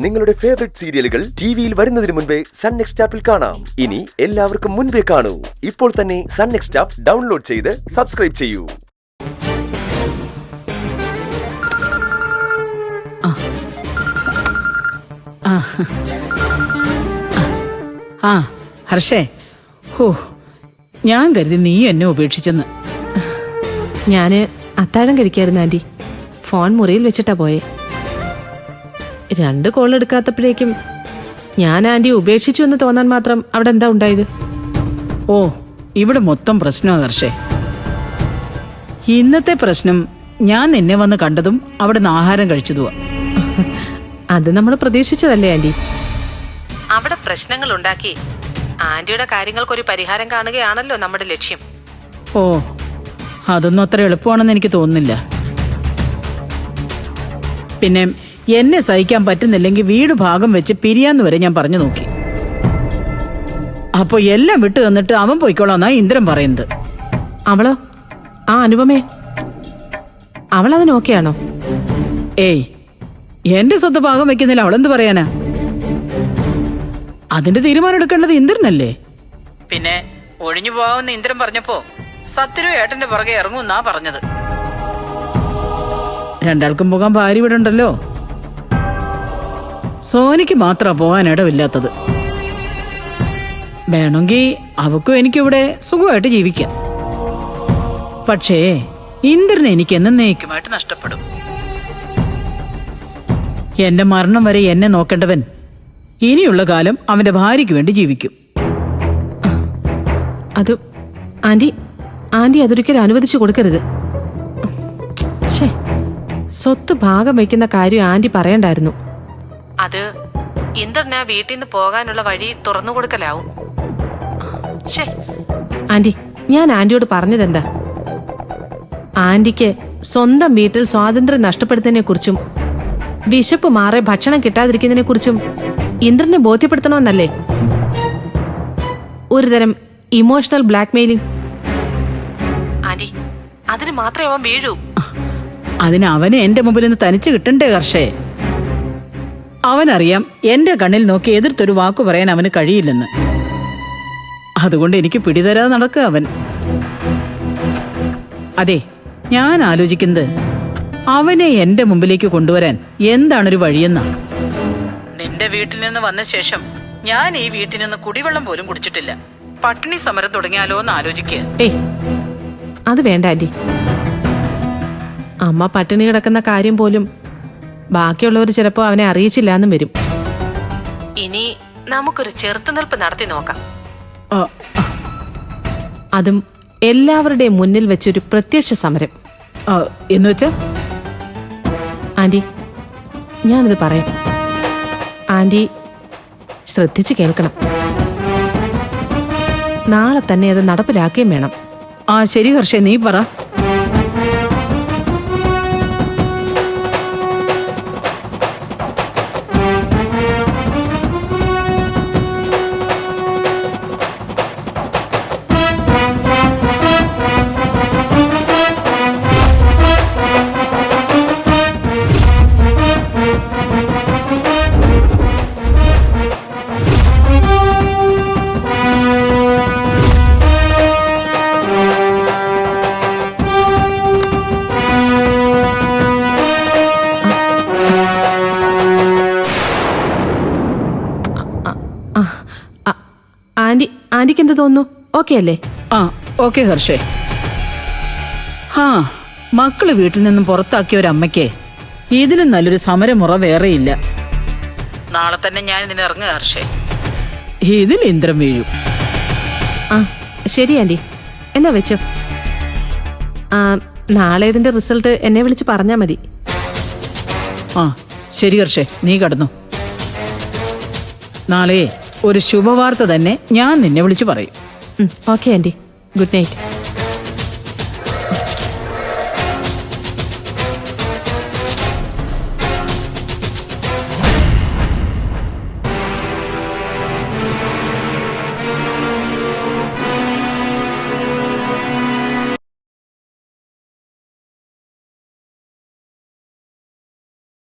നിങ്ങളുടെ ഫേവറേറ്റ് സീരിയലുകൾ ടിവിയിൽ വരുന്നതിന് മുൻപേ സൺ നെക്സ്റ്റ് ആപ്പിൽ കാണാം. ഇനി എല്ലാവർക്കും മുൻപേ കാണൂ. ഇപ്പോൾ തന്നെ സൺ നെക്സ്റ്റ് ആപ്പ് ഡൗൺലോഡ് ചെയ്ത് സബ്സ്ക്രൈബ് ചെയ്യൂ. ഹർഷേ, ഞാൻ കരുതി നീ എന്നെ ഉപേക്ഷിച്ചെന്ന്. ഞാന് അത്താഴം കഴിക്കായിരുന്നു ആന്റി. ഫോൺ മുറിയിൽ വെച്ചിട്ടാ പോയെ. 2 കോൾ എടുക്കാത്തപ്പോഴേക്കും ഞാൻ ആന്റി ഉപേക്ഷിച്ചു എന്ന് തോന്നാൻ മാത്രം അവിടെ എന്താ ഉണ്ടായത്? ഓ, ഇവിടെ മൊത്തം പ്രശ്നമാ ഹർഷേ. ഇന്നത്തെ പ്രശ്നം ഞാൻ നിന്നെ വന്ന് കണ്ടതും അവിടുന്ന് ആഹാരം കഴിച്ചതുവാ. അത് നമ്മൾ പ്രതീക്ഷിച്ചതല്ലേ ആന്റി? അവിടെ പ്രശ്നങ്ങൾ ഉണ്ടാക്കി ആന്റിയുടെ കാര്യങ്ങൾക്കൊരു പരിഹാരം കാണുകയാണല്ലോ നമ്മുടെ ലക്ഷ്യം. ഓ, അതൊന്നും അത്ര എളുപ്പമാണെന്ന് എനിക്ക് തോന്നുന്നില്ല. പിന്നെ എന്നെ സഹിക്കാൻ പറ്റുന്നില്ലെങ്കിൽ വീട് ഭാഗം വെച്ച് പിരിയാന്ന് വരെ ഞാൻ പറഞ്ഞു നോക്കി. അപ്പൊ എല്ലാം വിട്ടു തന്നിട്ട് അവൻ പോയിക്കോളാന്നാ ഇന്ദ്രൻ പറയുന്നത്. അവളോ? ആ അനുപമേ, അവളതിന് ഓക്കെയാണോ? ഏയ്, എന്റെ സ്വത്ത് ഭാഗം വെക്കുന്നില്ല അവളെന്ത് പറയാനാ? അതിന്റെ തീരുമാനം എടുക്കേണ്ടത് ഇന്ദ്രനല്ലേ? പിന്നെ ഒഴിഞ്ഞു പോവാമെന്ന് ഇന്ദ്രൻ പറഞ്ഞപ്പോ സത്യരും ഏട്ടന്റെ പുറകെ ഇറങ്ങുമെന്നാ പറഞ്ഞത്. രണ്ടാൾക്കും പോകാൻ ഭാര്യ ഇവിടെ ഉണ്ടല്ലോ. സോനിക്ക് മാത്രമാ പോകാൻ ഇടമില്ലാത്തത്. വേണമെങ്കിൽ അവക്കും എനിക്കിവിടെ സുഖമായിട്ട് ജീവിക്കാം. പക്ഷേ ഇന്ദ്രനെ എനിക്ക് എന്നേക്കുമായിട്ട് നഷ്ടപ്പെടും. എന്റെ മരണം വരെ എന്നെ നോക്കേണ്ടവൻ ഇനിയുള്ള കാലം അവന്റെ ഭാര്യയ്ക്ക് വേണ്ടി ജീവിക്കും. അത് ആന്റി അതൊരിക്കലും അനുവദിച്ചു കൊടുക്കരുത്. സ്വത്ത് ഭാഗം വയ്ക്കുന്ന കാര്യം ആന്റി പറയണ്ടായിരുന്നു. അത് ഇന്ദ്രന് വീട്ടിൽ നിന്ന് പോകാനുള്ള വഴി തുറന്നു കൊടുക്കലാവും. ആന്റി, ഞാൻ ആന്റിയോട് പറഞ്ഞതെന്താ? ആന്റിക്ക് സ്വന്തം വീട്ടിൽ സ്വാതന്ത്ര്യം നഷ്ടപ്പെടുന്നതിനെ കുറിച്ചും വിശപ്പ് മാറി ഭക്ഷണം കിട്ടാതിരിക്കുന്നതിനെ കുറിച്ചും ഇന്ദ്രനെ ബോധ്യപ്പെടുത്തണമെന്നല്ലേ? ഒരുതരം ഇമോഷണൽ ബ്ലാക്ക്മെയിലിംഗ്. ആന്റി, അതിന് മാത്രമേ അവൻ വീഴൂ. അതിന് അവനെ എന്റെ മുമ്പിൽ നിന്ന് തനിച്ച് കിട്ടണ്ടേ ഹർഷേ? അവനറിയാം എന്റെ കണ്ണിൽ നോക്കി എതിർത്തൊരു വാക്കു പറയാൻ അവന് കഴിയില്ലെന്ന്. അതുകൊണ്ട് എനിക്ക് പിടിതരാതെ നടക്കുക അവൻ. അതെ, ഞാൻ ആലോചിക്കുന്നത് അവനെ എന്റെ മുമ്പിലേക്ക് കൊണ്ടുവരാൻ എന്താണൊരു വഴിയെന്നാ. നിന്റെ വീട്ടിൽ നിന്ന് വന്ന ശേഷം ഞാൻ ഈ വീട്ടിൽ നിന്ന് കുടിവെള്ളം പോലും കുടിച്ചിട്ടില്ല. പട്ടിണി സമരം തുടങ്ങിയാലോ എന്ന് ആലോചിക്കുക. ഏയ്, അത് വേണ്ട ആന്റി. അമ്മ പട്ടിണി കിടക്കുന്ന കാര്യം പോലും ബാക്കിയുള്ളവർ ചിലപ്പോ അവനെ അറിയിച്ചില്ല എന്നും വരും. ഇനി നമുക്കൊരു ചെറുത്തുനിൽപ്പ് നടത്തി നോക്കാം. അതും എല്ലാവരുടെയും മുന്നിൽ വെച്ചൊരു പ്രത്യക്ഷ സമരം. എന്ന് വെച്ചാ? ആന്റി, ഞാനിത് പറയാം. ആന്റി ശ്രദ്ധിച്ചു കേൾക്കണം. നാളെ തന്നെ അത് നടപ്പിലാക്കുകയും വേണം. ശരി ഹർഷേ, നീ പറ. ആന്റിക്ക് എന്ത് തോന്നുന്നു? ഓക്കെ അല്ലേ? ഓക്കെ ഹർഷേ. മക്കള് വീട്ടിൽ നിന്നും പുറത്താക്കിയ ഒരമ്മയ്ക്ക് ഇതിലും നല്ലൊരു സമരമുറ വേറെയില്ല. നാളെ തന്നെ ഞാൻ ഇതിനിറങ്ങുക ഹർഷേ. ഇതിൽ ഇന്ദ്രൻ വീഴും. ശരി ആന്റി, എന്നാ വെച്ചോ. നാളെ ഇതിന്റെ റിസൾട്ട് എന്നെ വിളിച്ച് പറഞ്ഞാ മതി. ശരി ഹർഷേ, നീ കടന്നു. നാളെ ഒരു ശുഭവാർത്ത തന്നെ ഞാൻ നിന്നെ വിളിച്ചു പറയും. Okay aunty, good night.